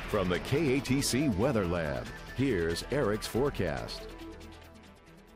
From the KATC Weather Lab, here's Eric's forecast.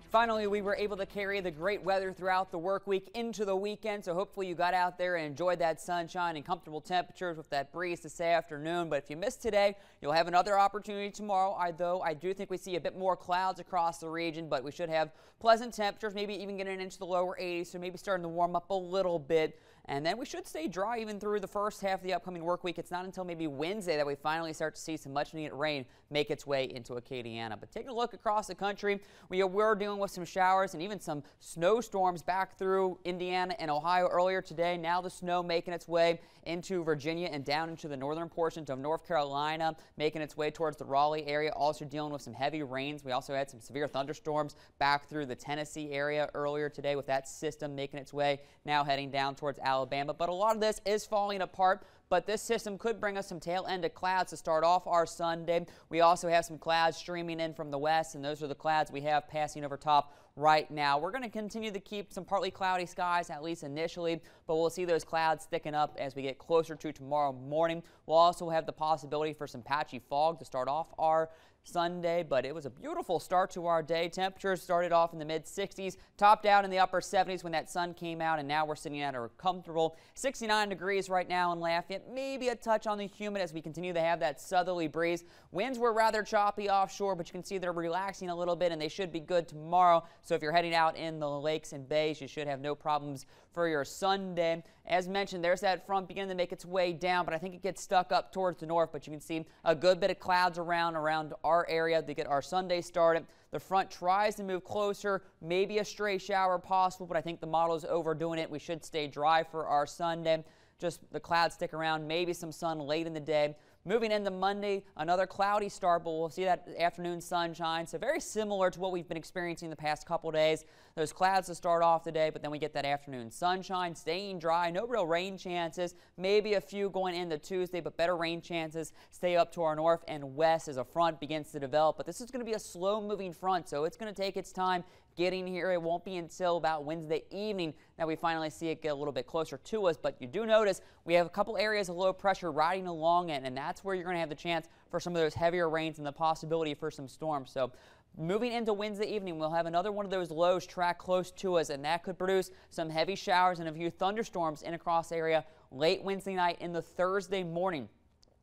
Finally, we were able to carry the great weather throughout the work week into the weekend, so hopefully you got out there and enjoyed that sunshine and comfortable temperatures with that breeze this afternoon. But if you missed today, you'll have another opportunity tomorrow, although I do think we see a bit more clouds across the region, but we should have pleasant temperatures, maybe even getting into the lower 80s, so maybe starting to warm up a little bit. And then we should stay dry even through the first half of the upcoming work week. It's not until maybe Wednesday that we finally start to see some much needed rain make its way into Acadiana. But taking a look across the country, we're dealing with some showers and even some snowstorms back through Indiana and Ohio earlier today. Now the snow making its way into Virginia and down into the northern portions of North Carolina, making its way towards the Raleigh area. Also dealing with some heavy rains. We also had some severe thunderstorms back through the Tennessee area earlier today with that system making its way now heading down towards Alabama. But a lot of this is falling apart. But this system could bring us some tail end of clouds to start off our Sunday. We also have some clouds streaming in from the west, and those are the clouds we have passing over top right now. We're going to continue to keep some partly cloudy skies, at least initially, but we'll see those clouds thicken up as we get closer to tomorrow morning. We'll also have the possibility for some patchy fog to start off our Sunday, but it was a beautiful start to our day. Temperatures started off in the mid-60s, topped out in the upper 70s when that sun came out, and now we're sitting at a comfortable 69 degrees right now in Lafayette. Maybe a touch on the humid as we continue to have that southerly breeze. Winds were rather choppy offshore, but you can see they're relaxing a little bit, and they should be good tomorrow. So if you're heading out in the lakes and bays, you should have no problems for your Sunday. As mentioned, there's that front beginning to make its way down, but I think it gets stuck up towards the north. But you can see a good bit of clouds around our area to get our Sunday started. The front tries to move closer, maybe a stray shower possible, but I think the model is overdoing it. We should stay dry for our Sunday. Just the clouds stick around, maybe some sun late in the day. Moving into Monday, another cloudy start, but we'll see that afternoon sunshine. So very similar to what we've been experiencing the past couple days. Those clouds to start off the day, but then we get that afternoon sunshine, staying dry, no real rain chances. Maybe a few going into Tuesday, but better rain chances stay up to our north and west as a front begins to develop. But this is going to be a slow-moving front, so it's going to take its time getting here. It won't be until about Wednesday evening that we finally see it get a little bit closer to us. But you do notice we have a couple areas of low pressure riding along it, and that's where you're going to have the chance for some of those heavier rains and the possibility for some storms. So moving into Wednesday evening, we'll have another one of those lows track close to us, and that could produce some heavy showers and a few thunderstorms in across the area late Wednesday night into Thursday morning.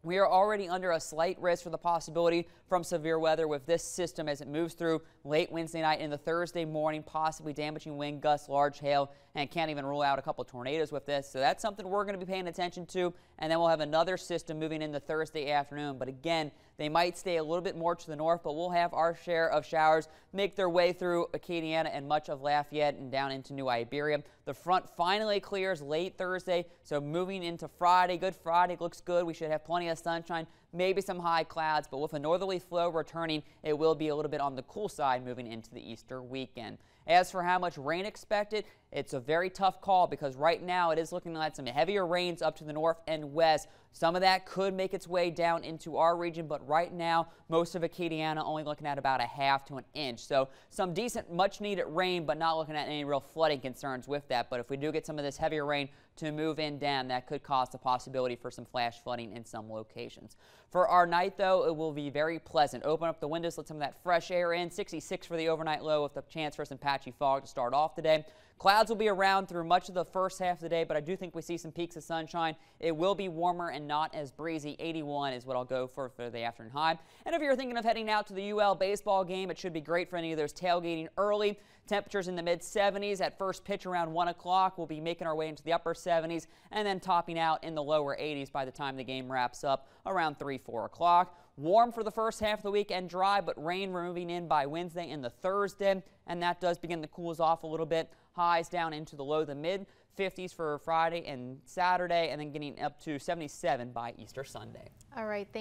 We are already under a slight risk for the possibility from severe weather with this system as it moves through late Wednesday night into Thursday morning, possibly damaging wind gusts, large hail, and can't even rule out a couple tornadoes with this. So that's something we're going to be paying attention to. And then we'll have another system moving into Thursday afternoon. But again, they might stay a little bit more to the north, but we'll have our share of showers make their way through Acadiana and much of Lafayette and down into New Iberia. The front finally clears late Thursday, so moving into Friday. Good Friday looks good. We should have plenty of sunshine, maybe some high clouds, but with a northerly flow returning, it will be a little bit on the cool side moving into the Easter weekend. As for how much rain expected, it's a very tough call because right now it is looking like some heavier rains up to the north and west. Some of that could make its way down into our region, but right now most of Acadiana only looking at about a half to an inch. So some decent, much needed rain, but not looking at any real flooding concerns with that. But if we do get some of this heavier rain to move in down, that could cause the possibility for some flash flooding in some locations. For our night, though, it will be very pleasant. Open up the windows, let some of that fresh air in. 66 for the overnight low with the chance for some patchy fog to start off the day. Clouds will be around through much of the first half of the day, but I do think we see some peaks of sunshine. It will be warmer and not as breezy. 81 is what I'll go for the afternoon high. And if you're thinking of heading out to the UL baseball game, it should be great for any of those tailgating early. Temperatures in the mid-70s at first pitch around 1 o'clock. We'll be making our way into the upper 70s and then topping out in the lower 80s by the time the game wraps up around 3, 4 o'clock. Warm for the first half of the week and dry, but rain moving in by Wednesday and the Thursday, and that does begin to cool us off a little bit. Highs down into the low to mid 50s for Friday and Saturday, and then getting up to 77 by Easter Sunday. All right.